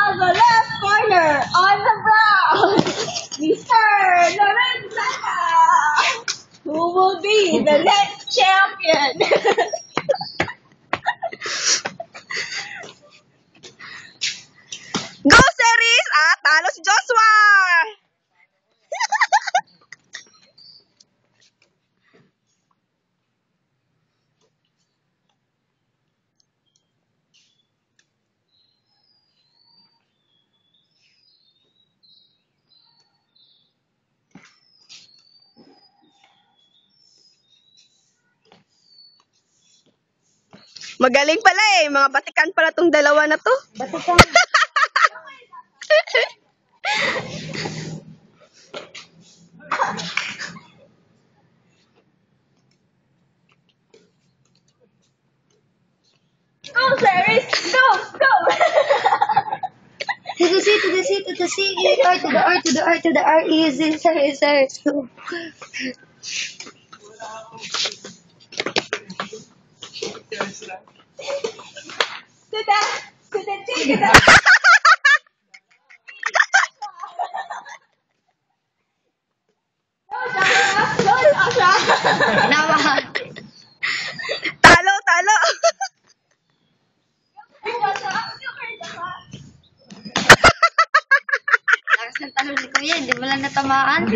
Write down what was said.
on the left corner, on the brown, Mr. Lorenzana, who will be the next champion. Go, Series! Ah, talo si Joshua! Magaling pala eh. Mga batikan pala tong dalawa na to. Batikan. Go, Series! Go! Go! To the C, to the C, to the C, R, to the R, to the R, to the R, easy, sorry, go. To the T, to the... Go, Joshua! Naman. Talo, talo! Lakas ng talo ni Kuya, hindi mo lang natamaan.